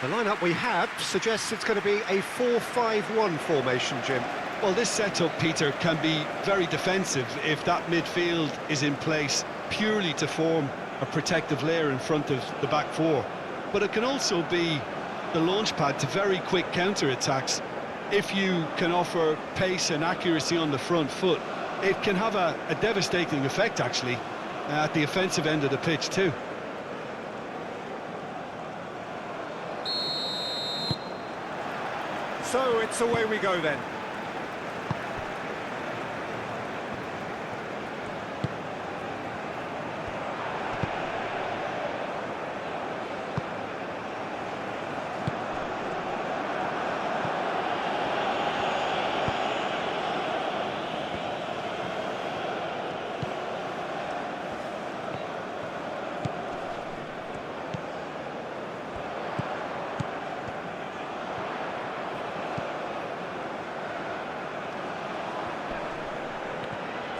The lineup we have suggests it's going to be a 4-5-1 formation, Jim. Well, this setup, Peter, can be very defensive if that midfield is in place purely to form a protective layer in front of the back four. But it can also be the launchpad to very quick counter-attacks. If you can offer pace and accuracy on the front foot, it can have a devastating effect, actually, at the offensive end of the pitch too. So it's away we go then.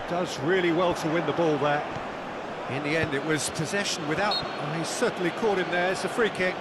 Does really well to win the ball there. In the end, it was possession without... Oh, he's certainly caught him there. It's a free kick.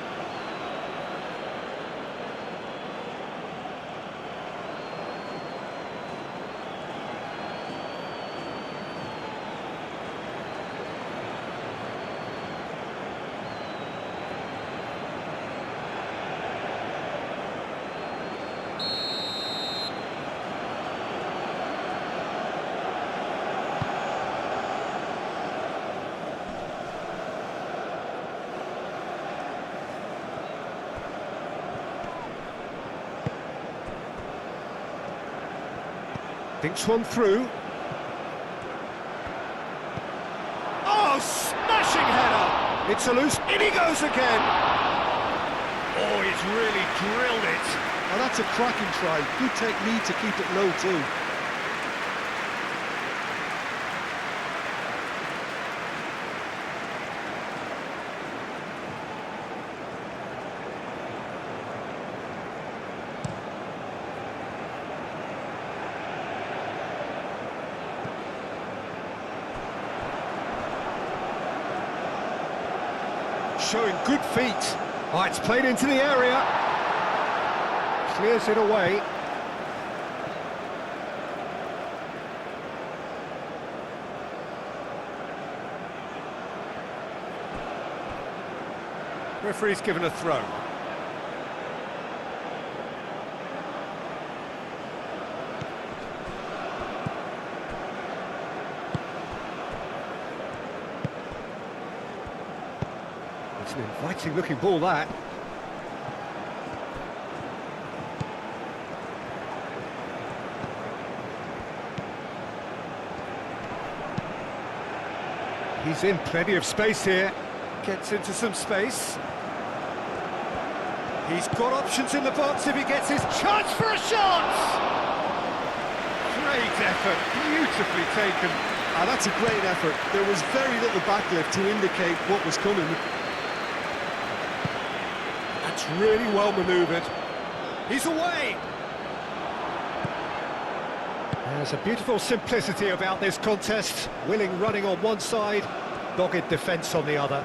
Thinks one through. Oh, smashing header! It's a loose, in he goes again! Oh, he's really drilled it. Oh, that's a cracking try. Good technique to keep it low too. Showing good feet. Oh, it's played into the area. Clears it away. Referee's given a throw. It's an inviting looking ball, that. He's in plenty of space here. Gets into some space. He's got options in the box if he gets his chance for a shot! Great effort, beautifully taken. Ah, that's a great effort. There was very little backlift to indicate what was coming. That's really well manoeuvred. He's away! There's a beautiful simplicity about this contest. Willing running on one side, dogged defence on the other.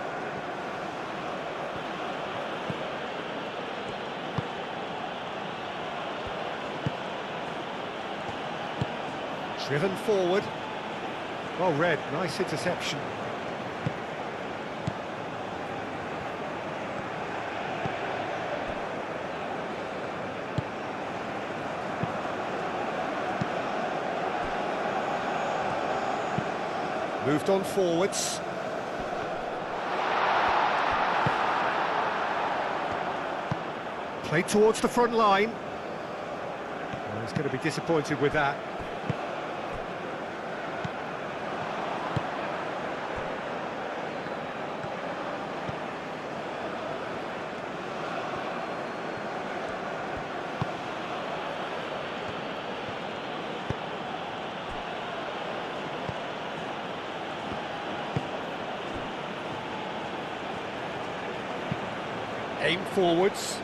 Driven forward. Well read, nice interception. Moved on forwards. Played towards the front line. Well, he's going to be disappointed with that. Aim forwards.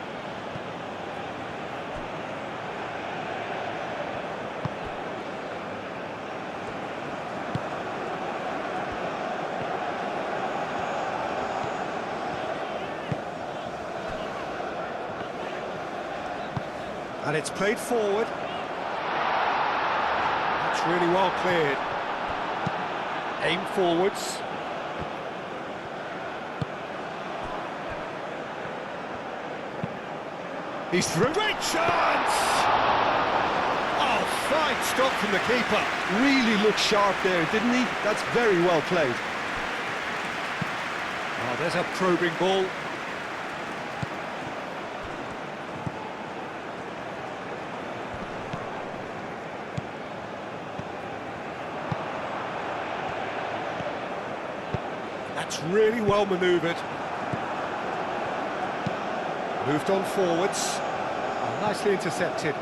And it's played forward. That's really well cleared. Aim forwards. He's through. Great chance! Oh, fine stop from the keeper. Really looked sharp there, didn't he? That's very well played. Oh, there's a probing ball. That's really well manoeuvred. Moved on forwards. Oh, nicely intercepted.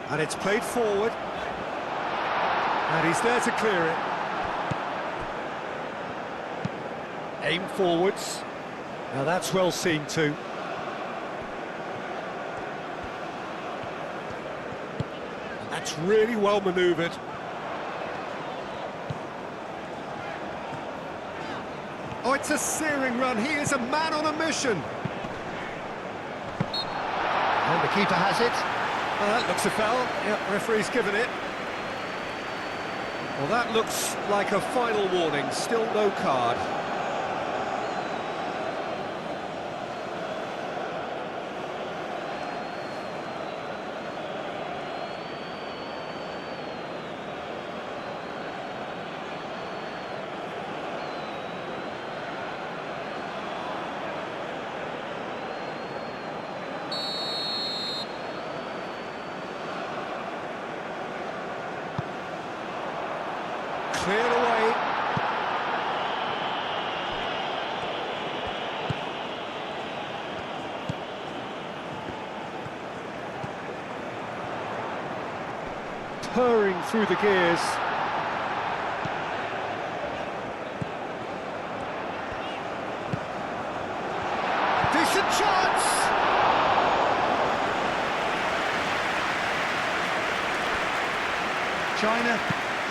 And it's played forward. And he's there to clear it. Aim forwards. Now that's well seen too. That's really well manoeuvred. Oh, it's a searing run. He is a man on a mission. And the keeper has it. Oh, that looks a foul. Yep, referee's given it. Well, that looks like a final warning. Still no card. Cleared away. Purring through the gears. Decent chance! China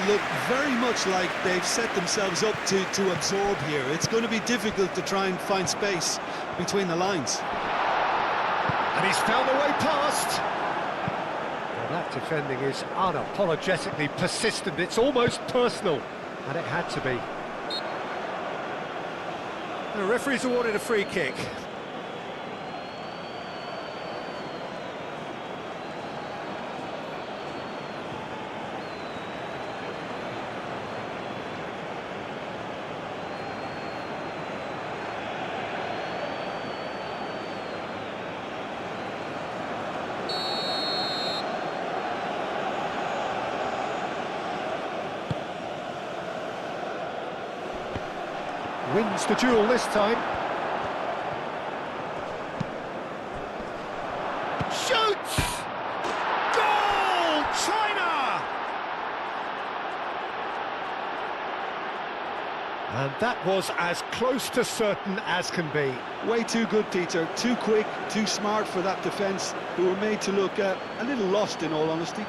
look very much like they've set themselves up to absorb here. It's going to be difficult to try and find space between the lines. And he's found a way past. Well, that defending is unapologetically persistent. It's almost personal. And it had to be. The referee's awarded a free kick. Wins the duel this time. Shoots! Goal! China! And that was as close to certain as can be. Way too good, Peter. Too quick, too smart for that defence, who were made to look a little lost, in all honesty.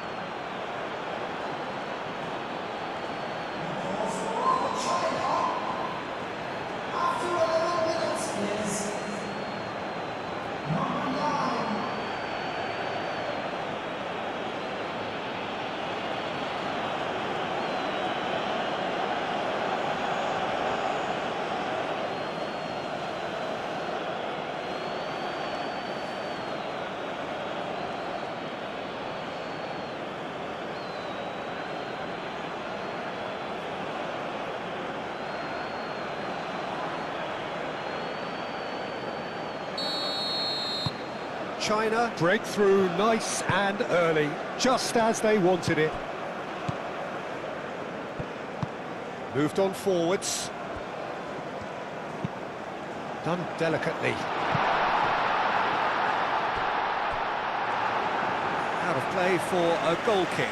China breakthrough nice and early, just as they wanted it. Moved on forwards. Done delicately. Out of play for a goal kick.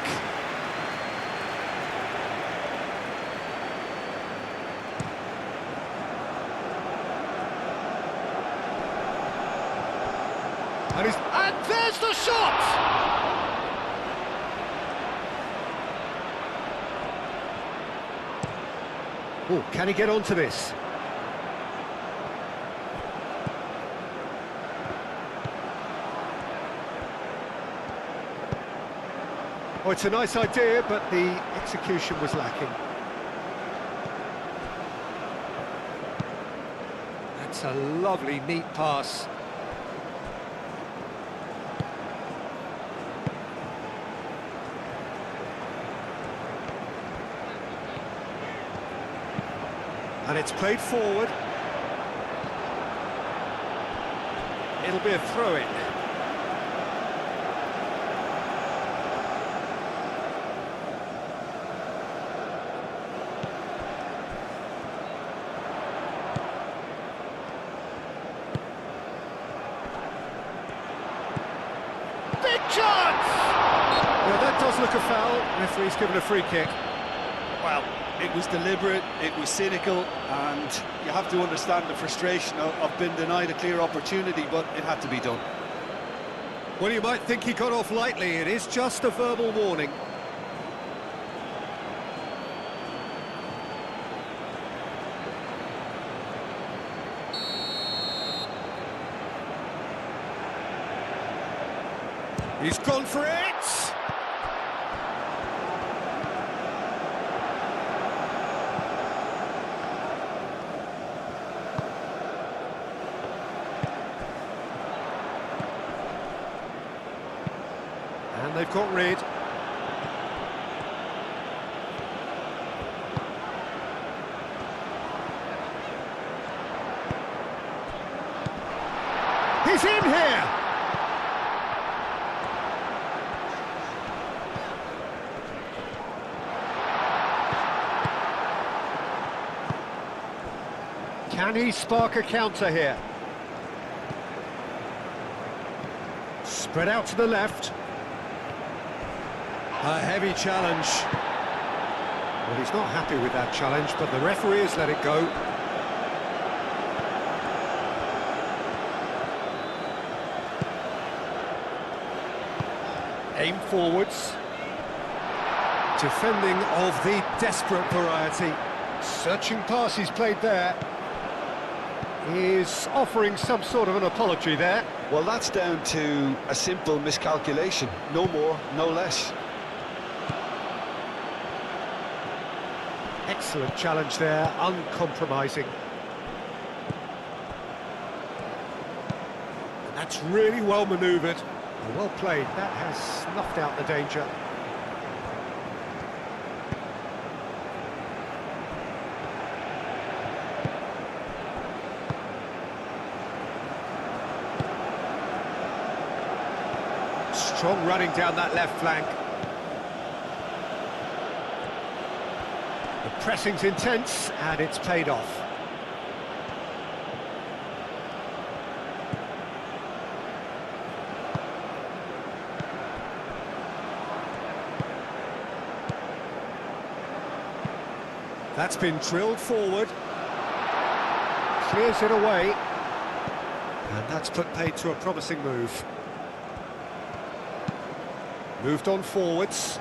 And there's the shot! Oh, can he get onto this? Oh, it's a nice idea, but the execution was lacking. That's a lovely, neat pass. And it's played forward. It'll be a throw-in. Big chance! Well, that does look a foul. Referee's given a free kick. Well, it was deliberate, it was cynical, and you have to understand the frustration of being denied a clear opportunity, but it had to be done. Well, you might think he got off lightly. It is just a verbal warning. He's gone for it! And they've got rid. He's in here! Can he spark a counter here? Spread out to the left. A heavy challenge. Well, he's not happy with that challenge, but the referee has let it go. Aim forwards. Defending of the desperate variety. Searching pass he's played there. Is offering some sort of an apology there. Well, that's down to a simple miscalculation. No more, no less. Excellent challenge there, uncompromising. That's really well manoeuvred. Well played, that has snuffed out the danger. Strong running down that left flank. The pressing's intense, and it's paid off. That's been drilled forward. Clears it away. And that's put paid to a promising move. Moved on forwards.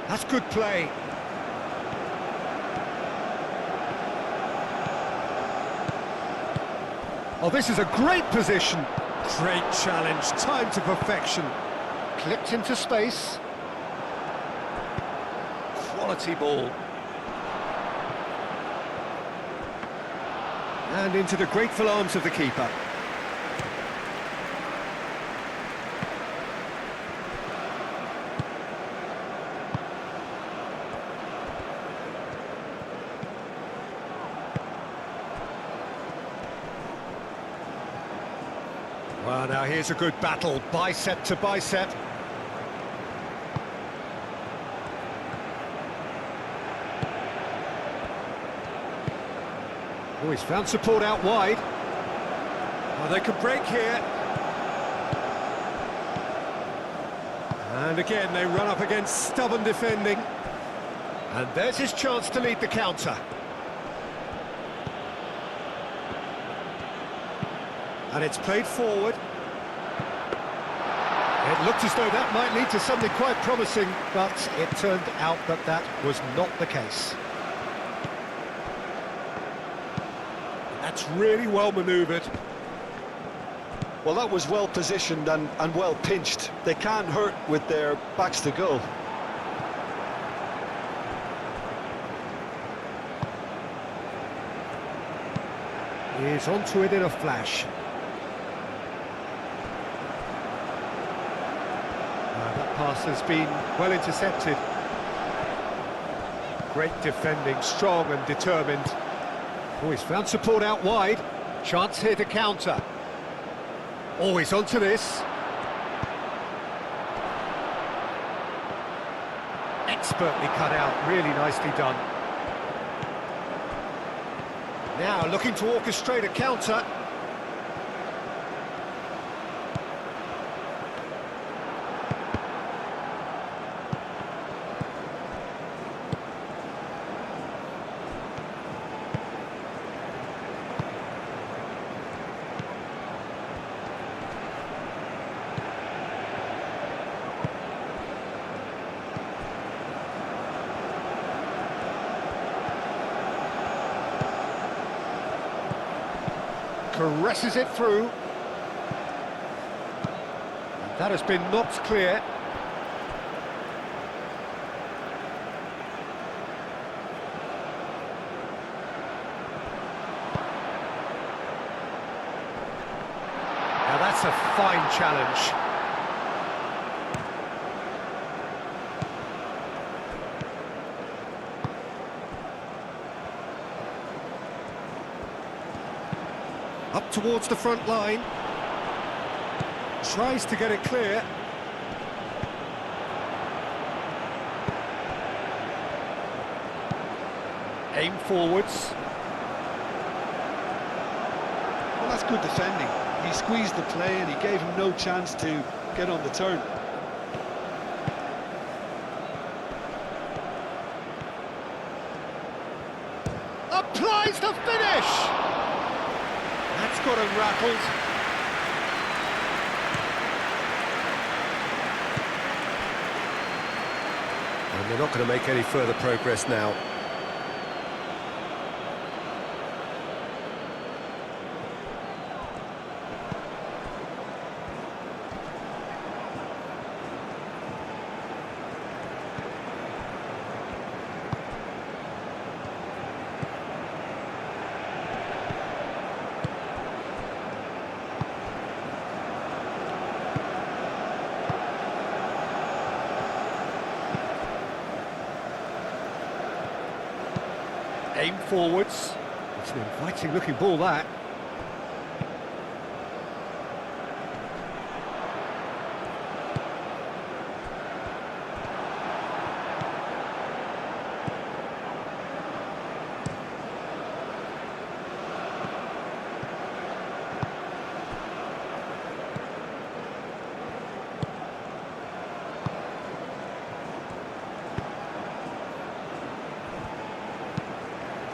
That's good play. Oh, this is a great position. Great challenge, time to perfection. Clipped into space. Quality ball. And into the grateful arms of the keeper. Well, now here's a good battle, bicep to bicep. Oh, he's found support out wide. Oh, they could break here. And again, they run up against stubborn defending. And there's his chance to lead the counter. And it's played forward. It looked as though that might lead to something quite promising, but it turned out that that was not the case. That's really well manoeuvred. Well, that was well positioned and well pinched. They can't hurt with their backs to goal. He's onto it in a flash. That pass has been well intercepted. Great defending, strong and determined. Oh, he's found support out wide. Chance here to counter. Oh, he's onto this. Expertly cut out, really nicely done. Now looking to orchestrate a counter. Caresses it through. And that has been knocked clear. Now that's a fine challenge. Up towards the front line. Tries to get it clear. Aim forwards. Well, that's good defending. He squeezed the play and he gave him no chance to get on the turn. Applies the finish! That's got him rattled. And they're not going to make any further progress now. Aim forwards. It's an inviting looking ball, that.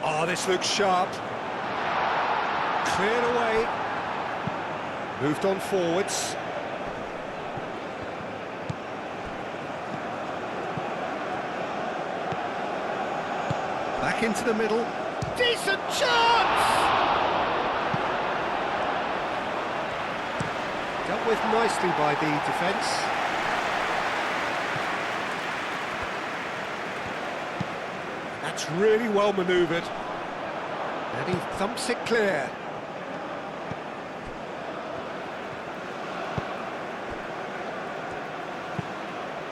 Oh, this looks sharp. Cleared away. Moved on forwards. Back into the middle. Decent chance! Dealt with nicely by the defence. That's really well manoeuvred. And he thumps it clear.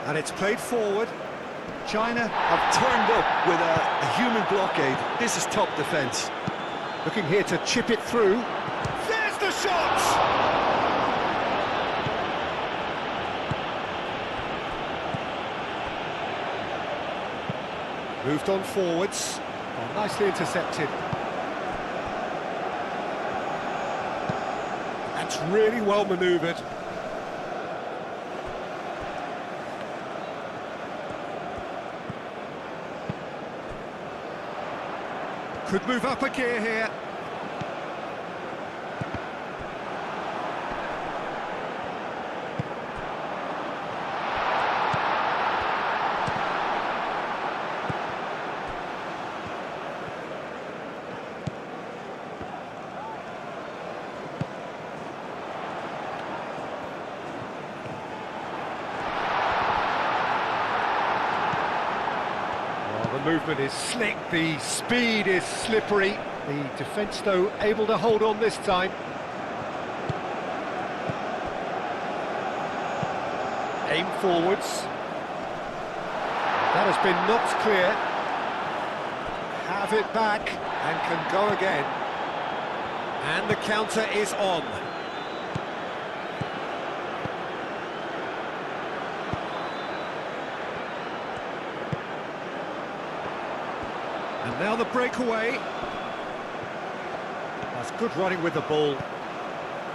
And it's played forward. China have turned up with a human blockade. This is top defence. Looking here to chip it through. There's the shot! Moved on forwards. Oh, nicely intercepted. That's really well manoeuvred. Could move up a gear here. movement is slick, the speed is slippery. The defence, though, able to hold on this time. Aim forwards. That has been knocked clear. Have it back and can go again. And the counter is on. And now the breakaway. That's good running with the ball.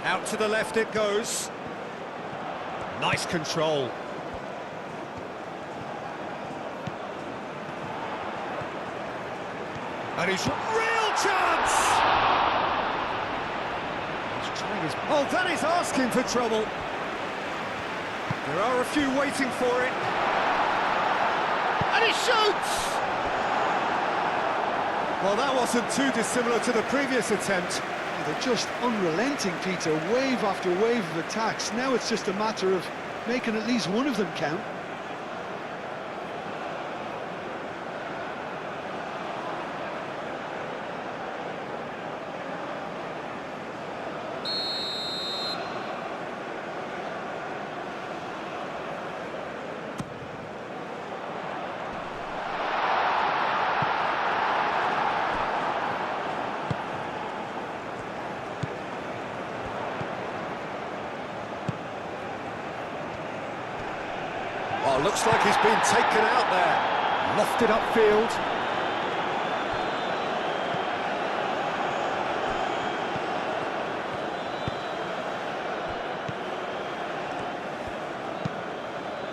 Out to the left it goes. Nice control. And he's real chance! He's trying his... Oh, that is asking for trouble. There are a few waiting for it. And he shoots! Well, that wasn't too dissimilar to the previous attempt. They're just unrelenting, Peter, wave after wave of attacks. Now it's just a matter of making at least one of them count. Oh, looks like he's been taken out there. Lofted upfield.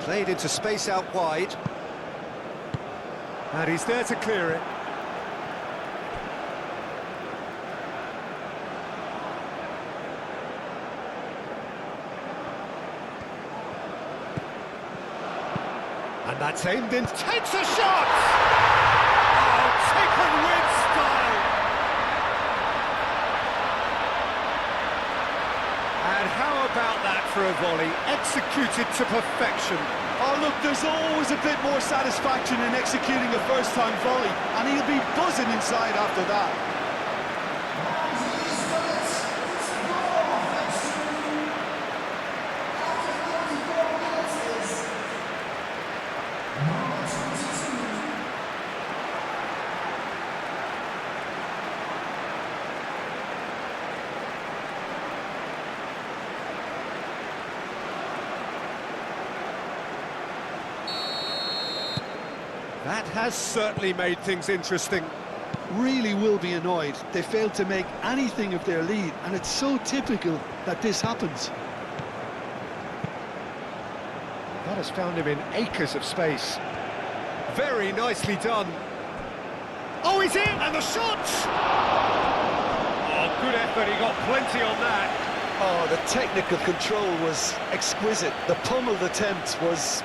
Played into space out wide. And he's there to clear it. And that's aimed in, takes a shot! Oh, taken with style! And how about that for a volley, executed to perfection? Oh, look, there's always a bit more satisfaction in executing a first-time volley, and he'll be buzzing inside after that. That has certainly made things interesting. Really will be annoyed. They failed to make anything of their lead, and it's so typical that this happens. That has found him in acres of space. Very nicely done. Oh, he's in! And the shot! Oh, good effort, he got plenty on that. Oh, the technical control was exquisite. The pummeled attempt was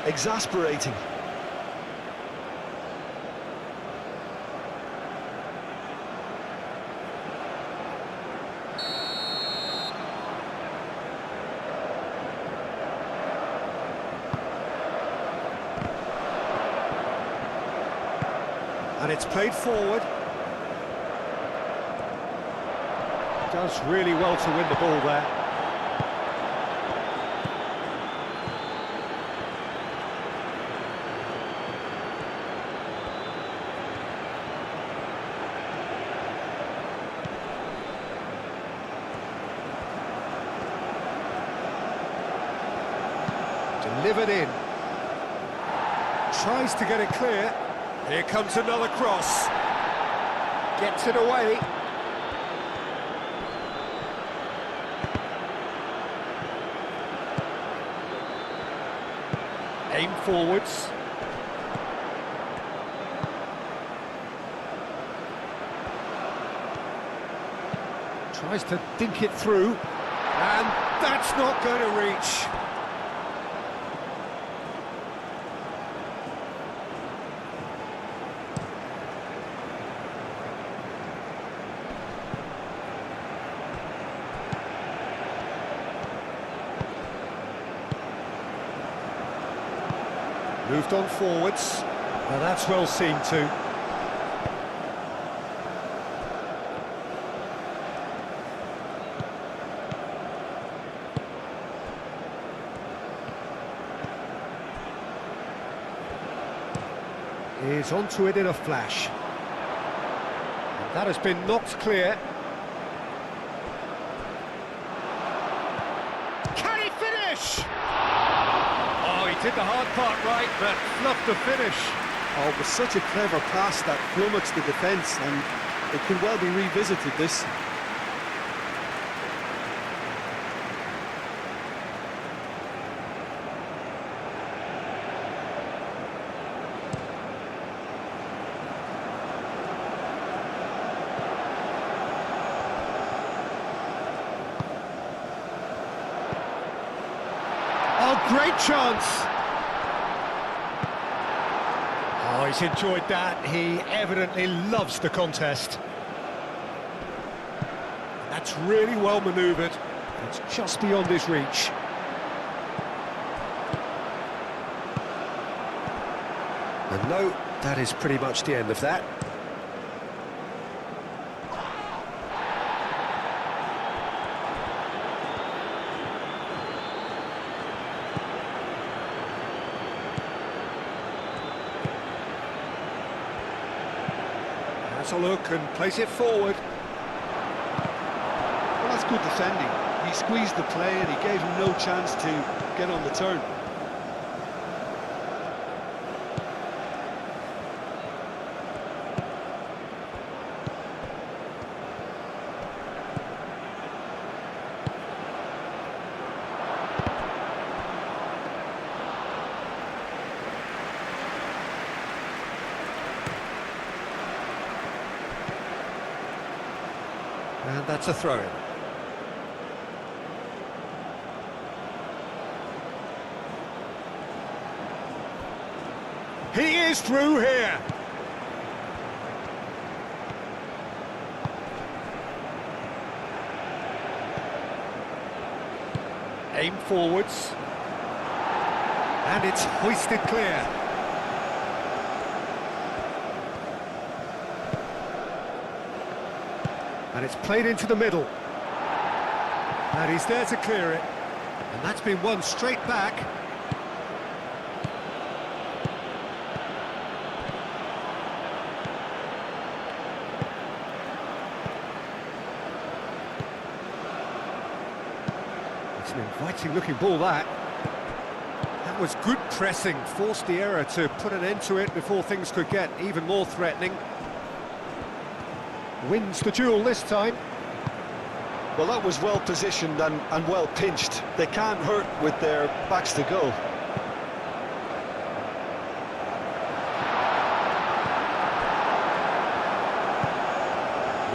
exasperating. And it's played forward. Does really well to win the ball there. Delivered in. Tries to get it clear. Here comes another cross. Gets it away. Aim forwards. Tries to dink it through. And that's not going to reach. Moved on forwards. Now that's well seen too. He's onto it in a flash. And that has been knocked clear. Can he finish? Oh, he did the hard part right, but fluffed the finish. Oh, it was such a clever pass that flummoxed the defence, and it could well be revisited, this. Oh, great chance! Oh, he's enjoyed that. He evidently loves the contest. That's really well manoeuvred. It's just beyond his reach. And no, that is pretty much the end of that. Has a look and plays it forward. Well, that's good defending. He squeezed the play and he gave him no chance to get on the turn. And that's a throw-in. He is through here. Aim forwards. And it's hoisted clear. And it's played into the middle. And he's there to clear it. And that's been won straight back. It's an inviting looking ball, that. That was good pressing, forced the error to put an end to it before things could get even more threatening. Wins the duel this time. Well, that was well positioned and well pinched. They can't hurt with their backs to goal.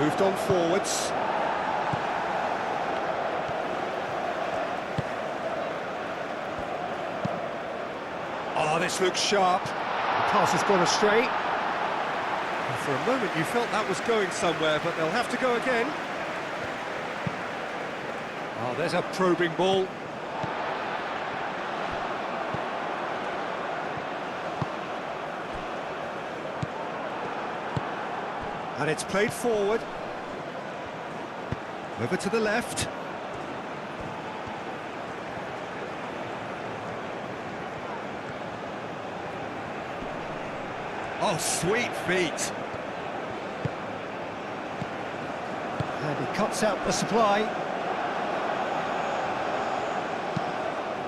Moved on forwards. Oh, this looks sharp. The pass has gone astray. For a moment you felt that was going somewhere, but they'll have to go again. Oh, there's a probing ball. And it's played forward. Over to the left. Oh, sweet feet. And he cuts out the supply.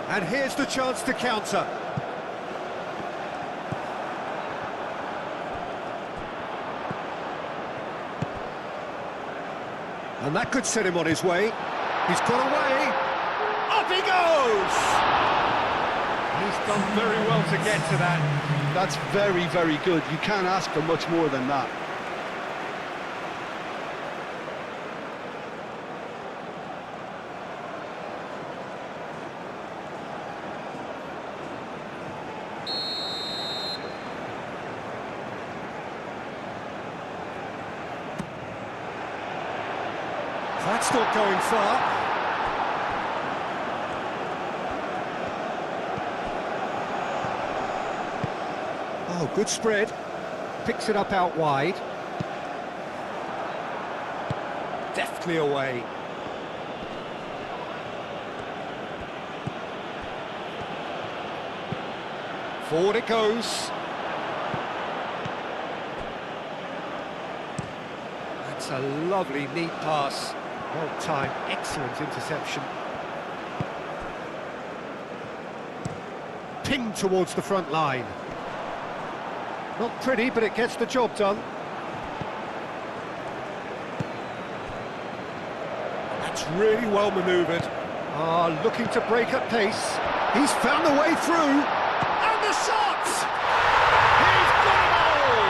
And here's the chance to counter. And that could set him on his way. He's got away. Up he goes! He's done very well to get to that. That's very, very good. You can't ask for much more than that. That's not going far. Oh, Good spread. Picks it up out wide. Deftly away. Forward it goes. That's a lovely, neat pass. Well timed, excellent interception. Pinged towards the front line. Not pretty, but it gets the job done. That's really well manoeuvred. Looking to break at pace. He's found a way through. And the shot! He's got it all!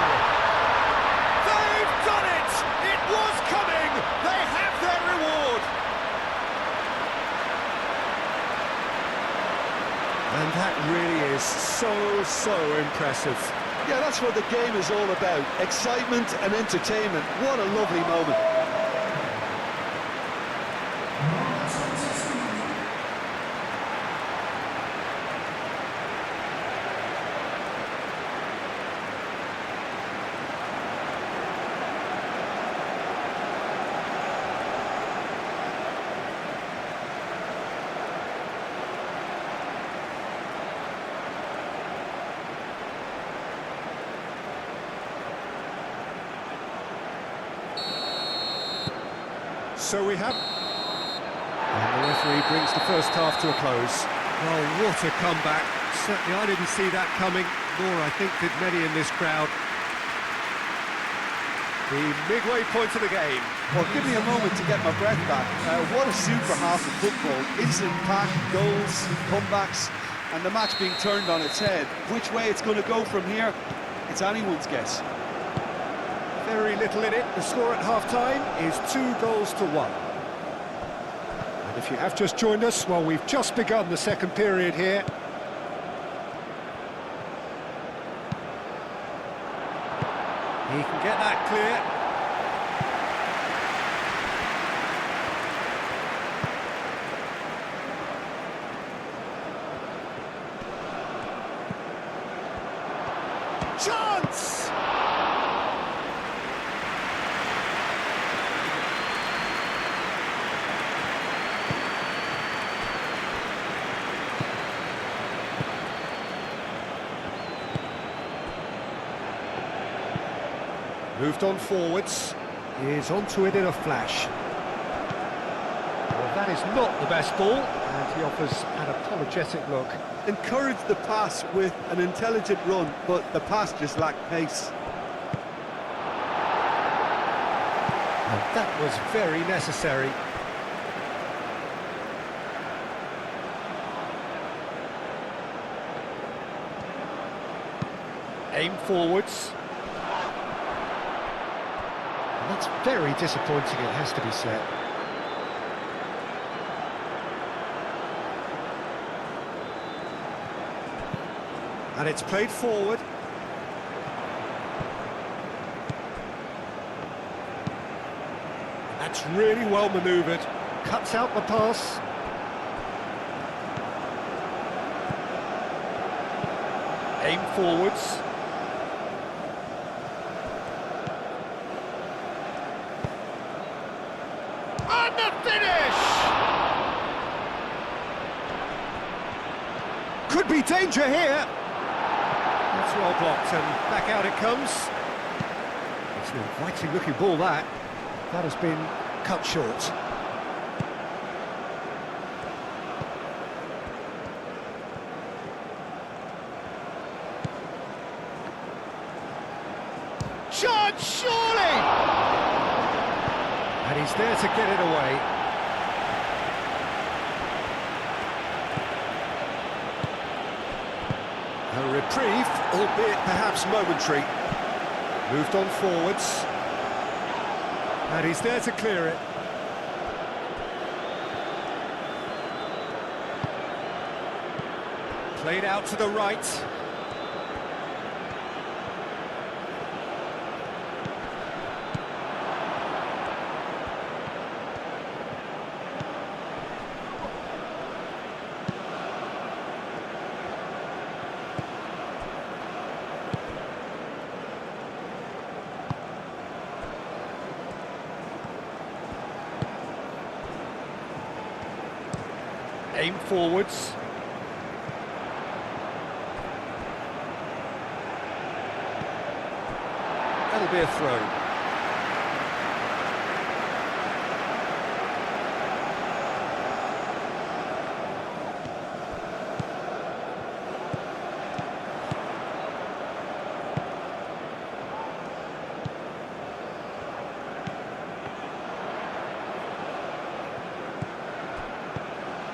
They've done it! It was coming! They have their reward! And that really is so impressive. Yeah, that's what the game is all about. Excitement and entertainment. What a lovely moment. So we have... And the referee brings the first half to a close. Oh, what a comeback. Certainly I didn't see that coming, nor I think did many in this crowd. The midway point of the game. Well, give me a moment to get my breath back. What a super half of football. Instant pack, goals, comebacks, and the match being turned on its head. Which way it's going to go from here, it's anyone's guess. Very little in it. The score at half-time is 2-1. And if you have just joined us, well, we've just begun the second period here. He can get that clear. Chance! Moved on forwards, is onto it in a flash. Well, that is not the best ball, and he offers an apologetic look. Encouraged the pass with an intelligent run, but the pass just lacked pace. And that was very necessary. Aim forwards. That's very disappointing, it has to be said. And it's played forward. That's really well manoeuvred. Cuts out the pass. Aim forwards. And the finish! Could be danger here. That's well blocked, and back out it comes. It's an inviting looking ball, that. That has been cut short. Shot, surely! And he's there to get it away. A reprieve, albeit perhaps momentary. Moved on forwards. And he's there to clear it. Played out to the right. Aim forwards. That'll be a throw.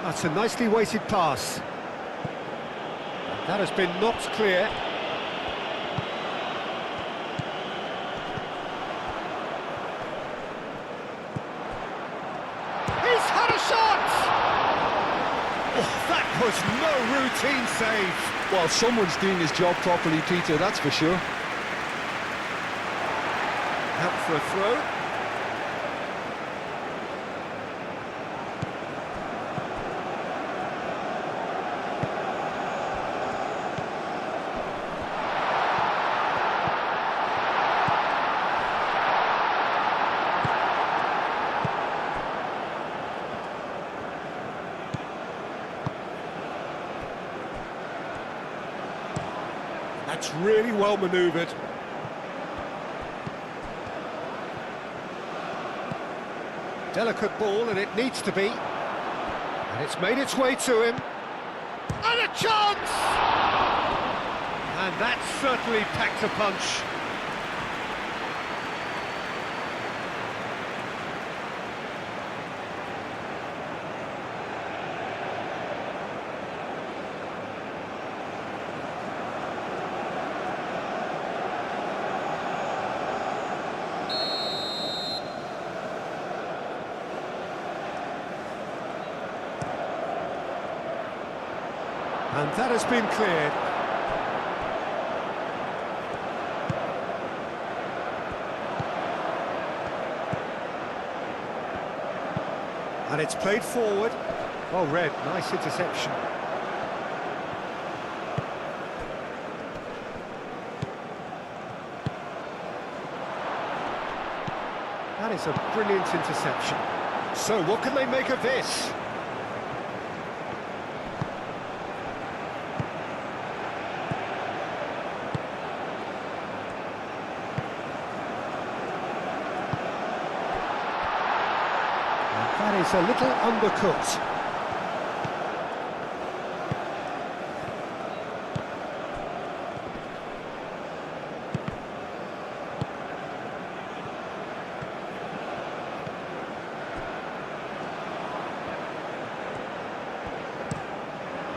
That's a nicely weighted pass. That has been knocked clear. He's had a shot! Oh, that was no routine save. Well, someone's doing his job properly, Peter, that's for sure. Out for a throw. That's really well manoeuvred. Delicate ball, and it needs to be. And it's made its way to him. And a chance! And that certainly packed a punch. And that has been cleared. And it's played forward. Well read, nice interception. That is a brilliant interception. So what can they make of this? That is a little undercooked.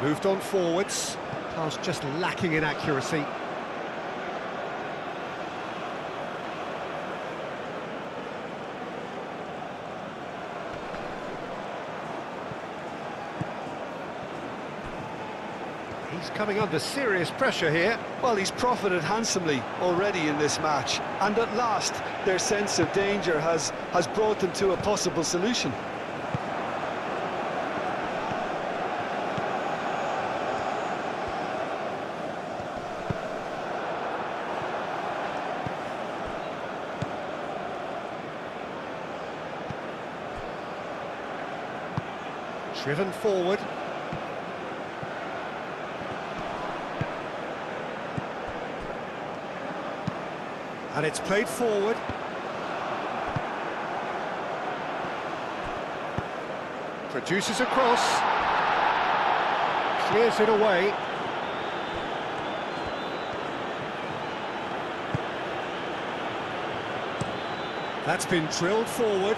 Moved on forwards. Pass just lacking in accuracy. He's coming under serious pressure here. Well, he's profited handsomely already in this match, and at last their sense of danger has brought them to a possible solution. Driven forward. And it's played forward. Produces a cross. Clears it away. That's been drilled forward.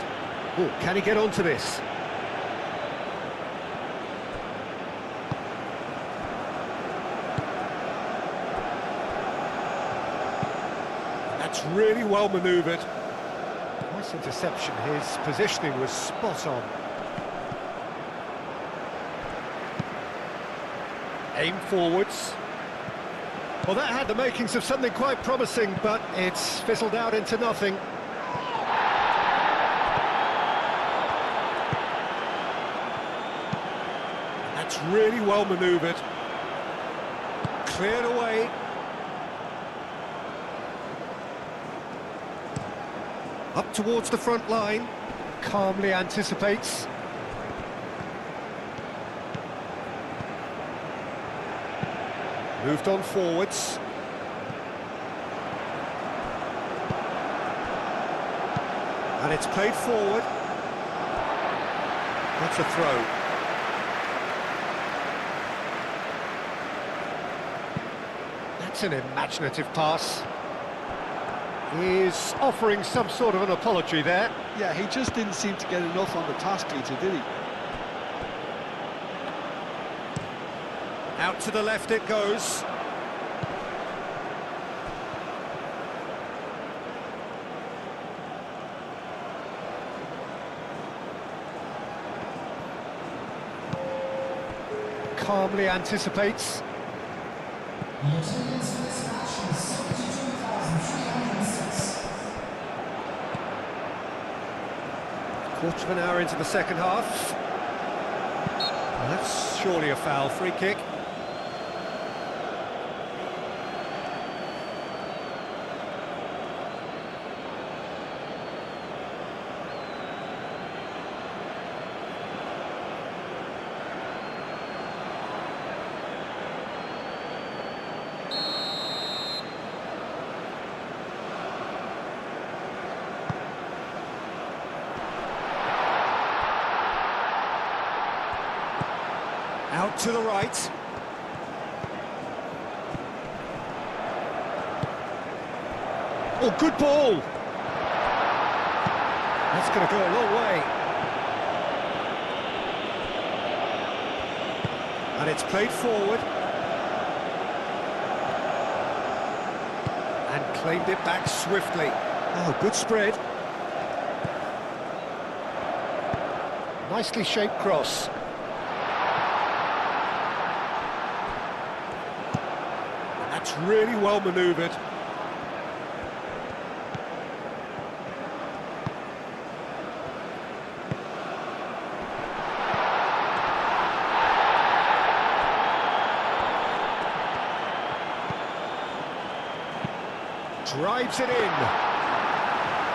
Oh, can he get onto this? That's really well manoeuvred. Nice interception. His positioning was spot on. Aim forwards. Well, that had the makings of something quite promising, but it's fizzled out into nothing. That's really well manoeuvred. Cleared away. Up towards the front line, calmly anticipates. Moved on forwards. And it's played forward. That's a throw. That's an imaginative pass. He's offering some sort of an apology there. Yeah, he just didn't seem to get enough on the pass, Peter, did he? Out to the left it goes. Calmly anticipates. The attendance for this match is 72,306. Quarter of an hour into the second half. Well, that's surely a foul. Free kick. Out to the right. Oh, good ball. That's going to go a long way. And it's played forward. And claimed it back swiftly. Oh, good spread. Nicely shaped cross. That's really well manoeuvred. Drives it in.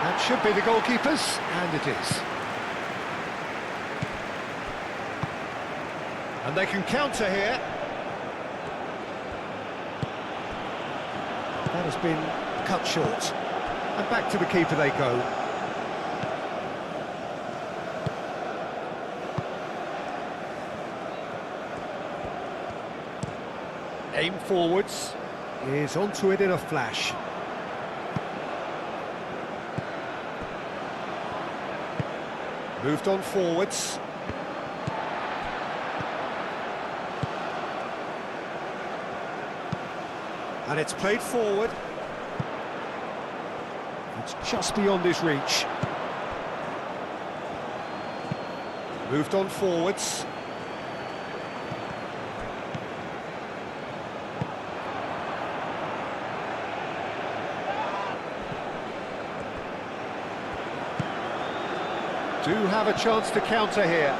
That should be the goalkeeper's, and it is. And they can counter here. That has been cut short. And back to the keeper they go. Aim forwards. Is onto it in a flash. Moved on forwards. And it's played forward. It's just beyond his reach. Moved on forwards. Do have a chance to counter here.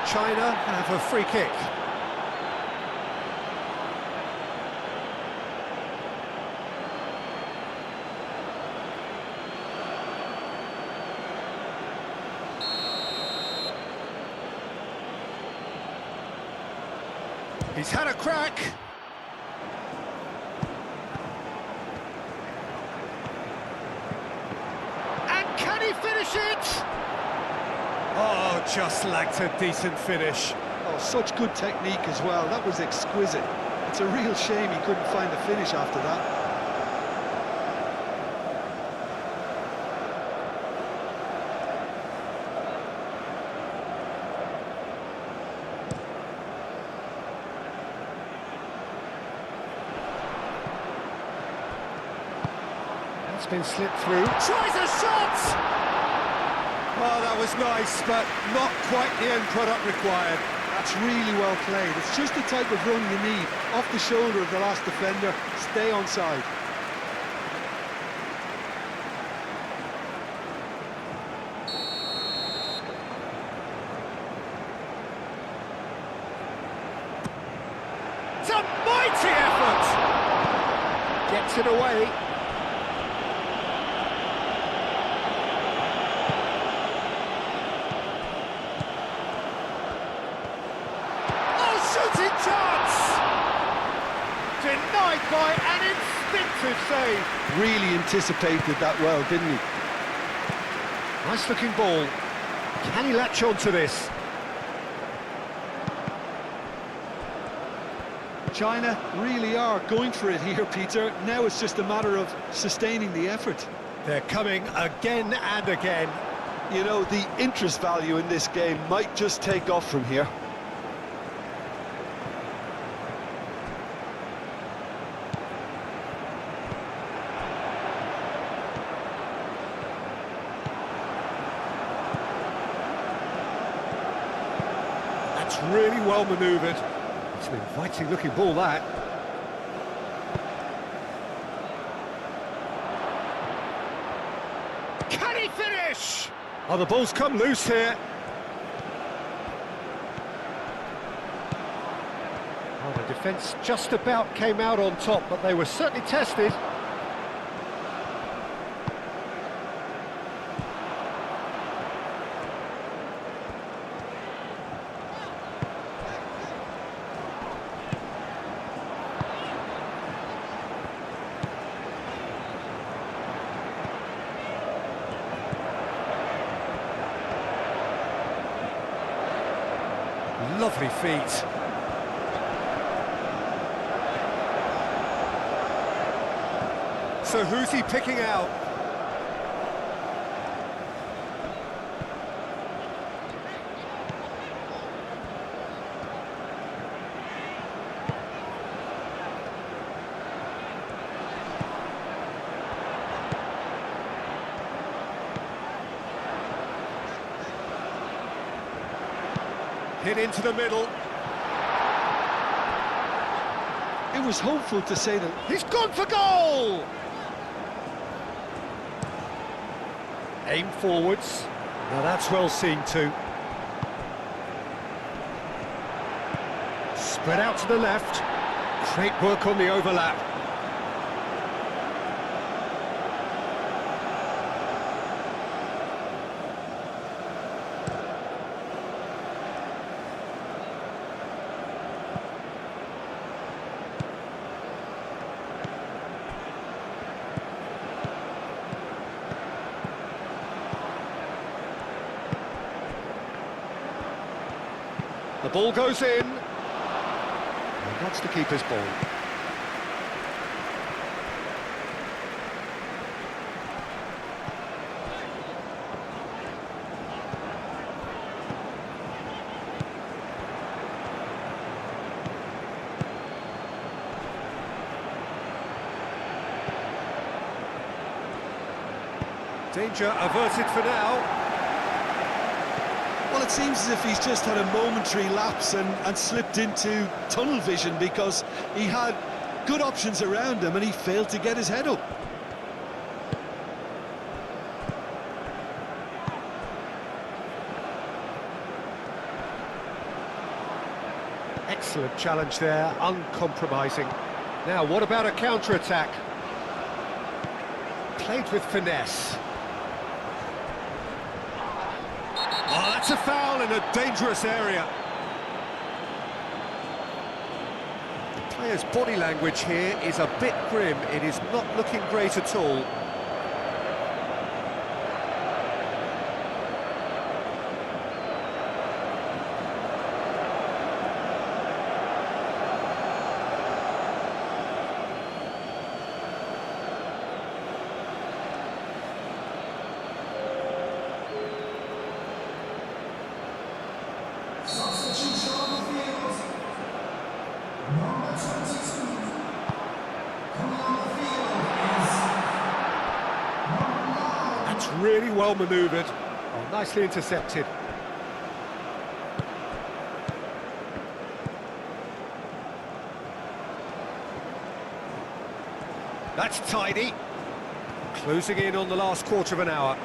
China have a free kick. He's had a crack. And can he finish it? Oh, just lacked a decent finish. Oh, such good technique as well. That was exquisite. It's a real shame he couldn't find a finish after that. It's been slipped through. Tries a shot! Oh, that was nice, but not quite the end product required. That's really well played. It's just the type of run you need. Off the shoulder of the last defender, stay onside. It's a mighty effort! Gets it away. Oh, shooting chance! Denied by an instinctive save. Really anticipated that well, didn't he? Nice looking ball. Can he latch on to this? China really are going for it here, Peter. Now it's just a matter of sustaining the effort. They're coming again and again. You know, the interest value in this game might just take off from here. That's really well manoeuvred. It's an inviting looking ball, that. Can he finish? Oh, the ball's come loose here. Oh, the defence just about came out on top, but they were certainly tested. Lovely feet. So who's he picking out? Hit into the middle. It was hopeful to say that. He's gone for goal! Aim forwards. Now that's well seen too. Spread out to the left. Great work on the overlap. The ball goes in. And that's the keeper's ball. Danger averted for now. Well, it seems as if he's just had a momentary lapse and slipped into tunnel vision, because he had good options around him and he failed to get his head up. Excellent challenge there, uncompromising. Now, what about a counter-attack? Played with finesse. Oh, that's a foul in a dangerous area. The player's body language here is a bit grim. It is not looking great at all. Substitution on the field. Number 22. Coming on the field is number 9. That's really well manoeuvred. Oh, nicely intercepted. That's tidy. Closing in on the last quarter of an hour.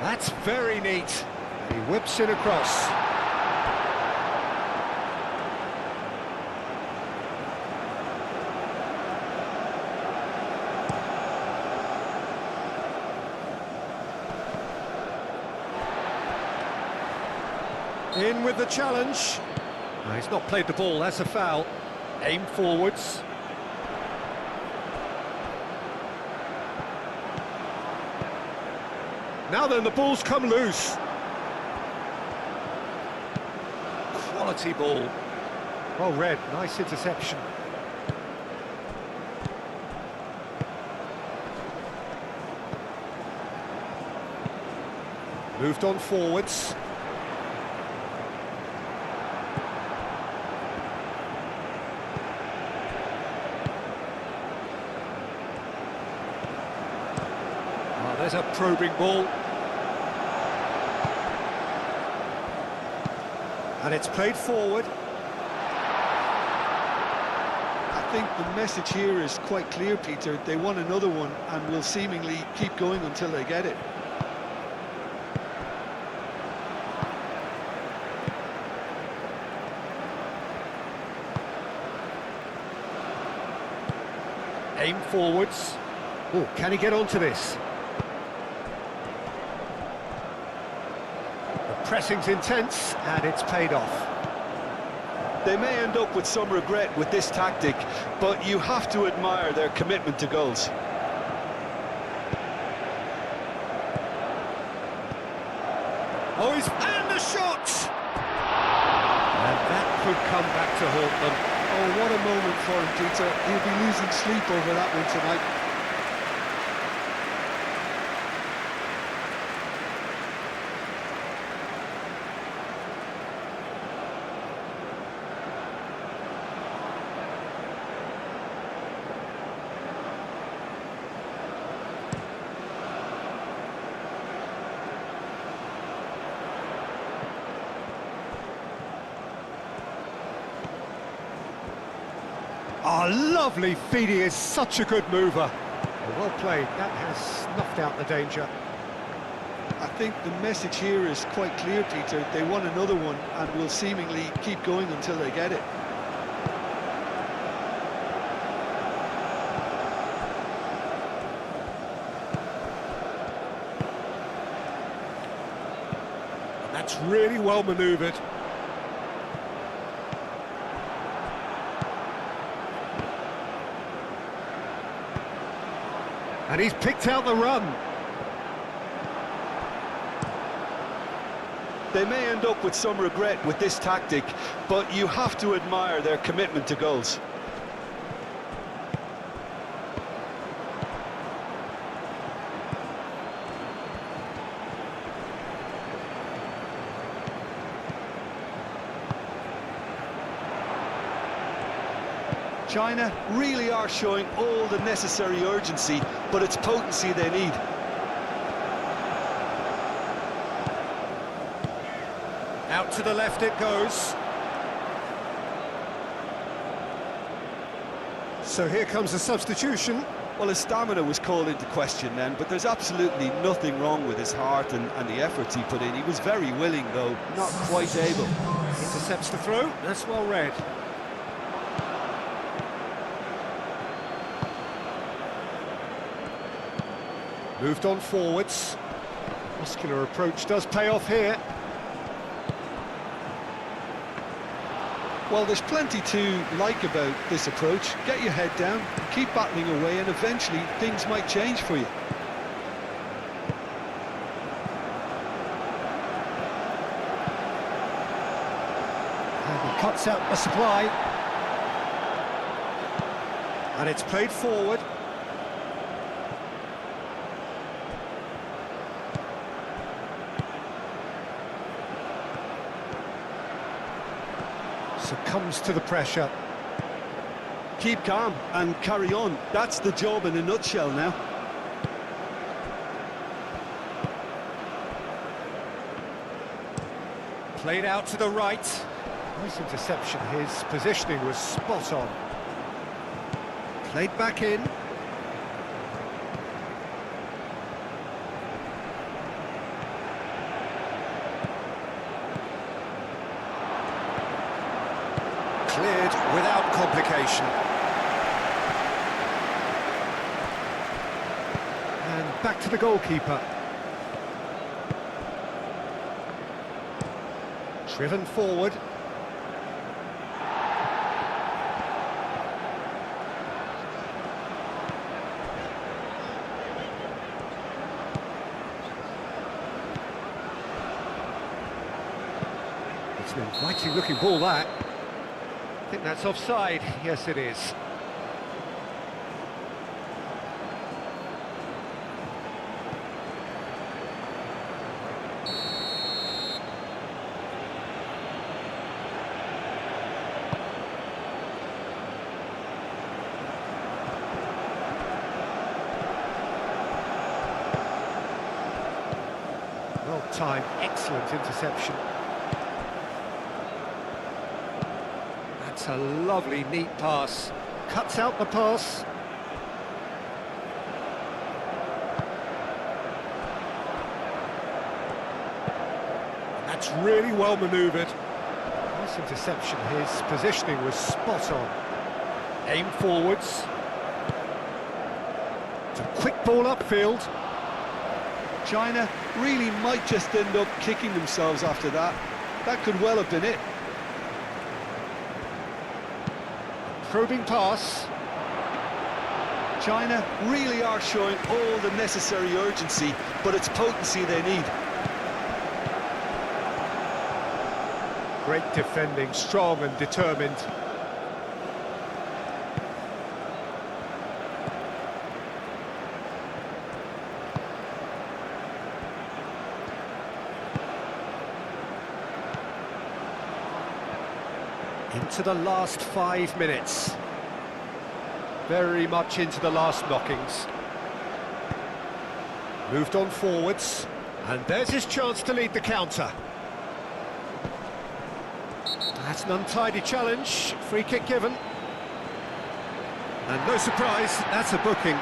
That's very neat. He whips it across. In with the challenge. No, he's not played the ball, that's a foul. Aim forwards. Now then, the ball's come loose. Quality ball. Well read, nice interception. Moved on forwards. Oh, there's a probing ball. And it's played forward. I think the message here is quite clear, Peter. They want another one and will seemingly keep going until they get it. Aim forwards. Oh, can he get onto this? The pressing's intense, and it's paid off. They may end up with some regret with this tactic, but you have to admire their commitment to goals. Oh, and the shot! And that could come back to haunt them. Oh, what a moment for him, Peter. He'll be losing sleep over that one tonight. Oh, lovely feed, he is such a good mover. Well played, that has snuffed out the danger. I think the message here is quite clear, Peter. They want another one and will seemingly keep going until they get it. That's really well manoeuvred. And he's picked out the run. They may end up with some regret with this tactic, but you have to admire their commitment to goals. China really are showing all the necessary urgency, but it's potency they need. Out to the left it goes. So here comes a substitution. Well, his stamina was called into question then, but there's absolutely nothing wrong with his heart and the efforts he put in. He was very willing, though, not quite able. Intercepts the throw, that's well read. Moved on forwards. Muscular approach does pay off here. Well, there's plenty to like about this approach. Get your head down, keep battling away, and eventually things might change for you. And he cuts out the supply. And it's played forward. Succumbs to the pressure. Keep calm and carry on. That's the job in a nutshell now. Played out to the right. Nice interception. His positioning was spot on. Played back in. Cleared without complication. And back to the goalkeeper. Driven forward. It's an inviting looking ball, that. I think that's offside. Yes, it is. Well timed, excellent interception. That's a lovely, neat pass. Cuts out the pass. That's really well manoeuvred. Nice interception. His positioning was spot on. Aim forwards. It's a quick ball upfield. China really might just end up kicking themselves after that. That could well have been it. Probing pass. China really are showing all the necessary urgency, but it's potency they need. Great defending, strong and determined. Into the last 5 minutes. Very much into the last knockings. Moved on forwards, and there's his chance to lead the counter. That's an untidy challenge, free kick given. And no surprise, that's a booking.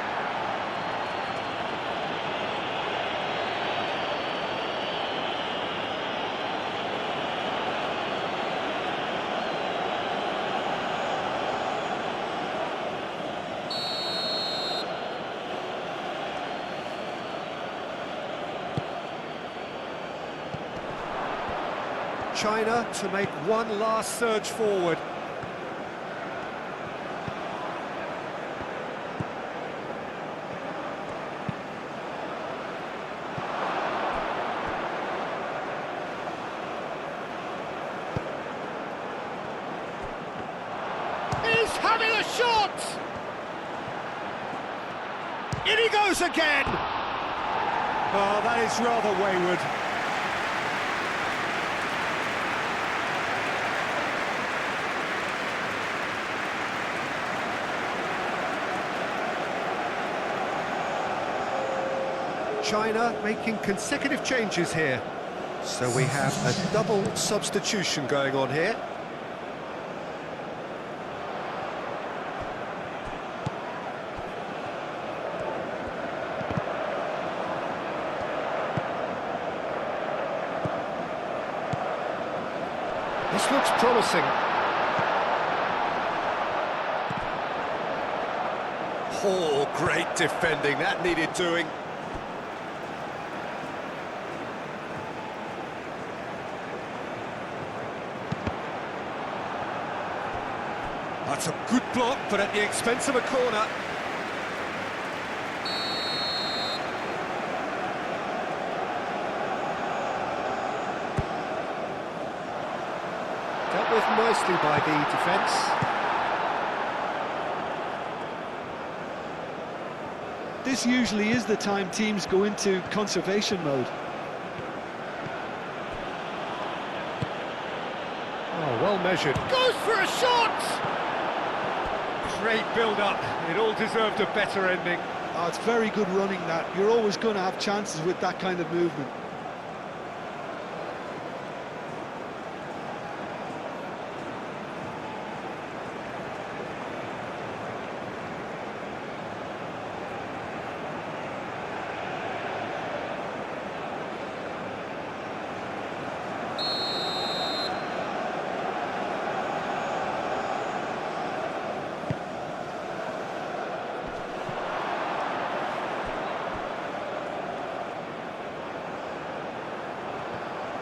China to make one last surge forward. He's having a shot! In he goes again! Oh, that is rather wayward. China making consecutive changes here. So we have a double substitution going on here. This looks promising. Oh, great defending, that needed doing. That's a good block, but at the expense of a corner. Dealt with nicely by the defence. This usually is the time teams go into conservation mode. Oh, well measured. Goes for a shot! Great build-up. It all deserved a better ending. Oh, it's very good running that. You're always going to have chances with that kind of movement.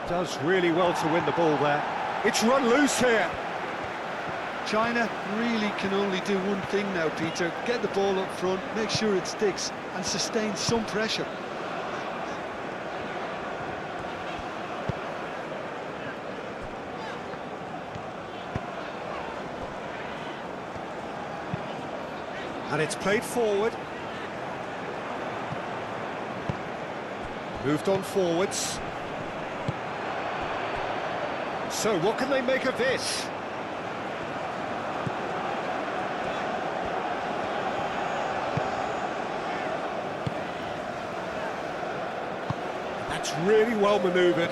Does really well to win the ball there. It's run loose here. China really can only do one thing now, Peter. Get the ball up front, make sure it sticks, and sustain some pressure. And it's played forward. Moved on forwards. So what can they make of this? That's really well manoeuvred.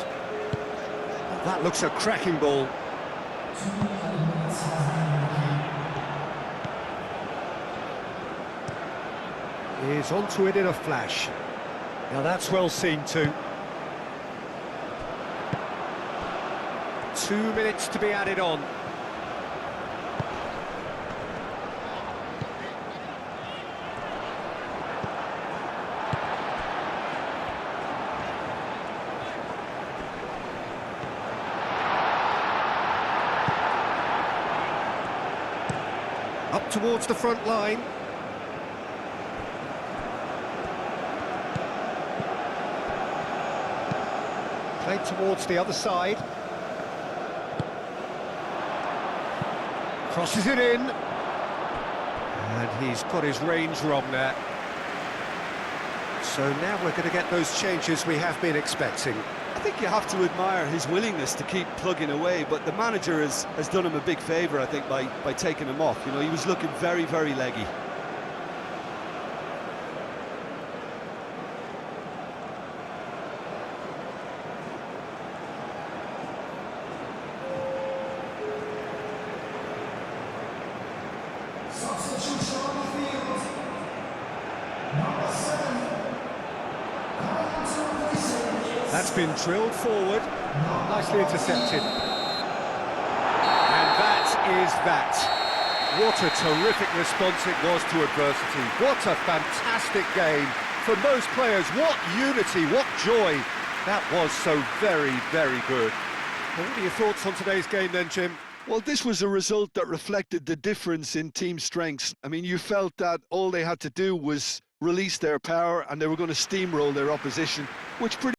That looks a cracking ball. He's onto it in a flash. Now that's well seen too. 2 minutes to be added on. Up towards the front line. Played towards the other side. Crosses it in. And he's got his range wrong there. So now we're going to get those changes we have been expecting. I think you have to admire his willingness to keep plugging away, but the manager has done him a big favour, I think, by taking him off. You know, he was looking very, very leggy. Substitution on the field. Number 7. Coming to replace him. That's been drilled forward, nicely intercepted. And that is that. What a terrific response it was to adversity. What a fantastic game from those players. What unity, what joy. That was so very, very good. Well, what are your thoughts on today's game then, Jim? Well, this was a result that reflected the difference in team strengths. I mean, you felt that all they had to do was release their power and they were going to steamroll their opposition, which pretty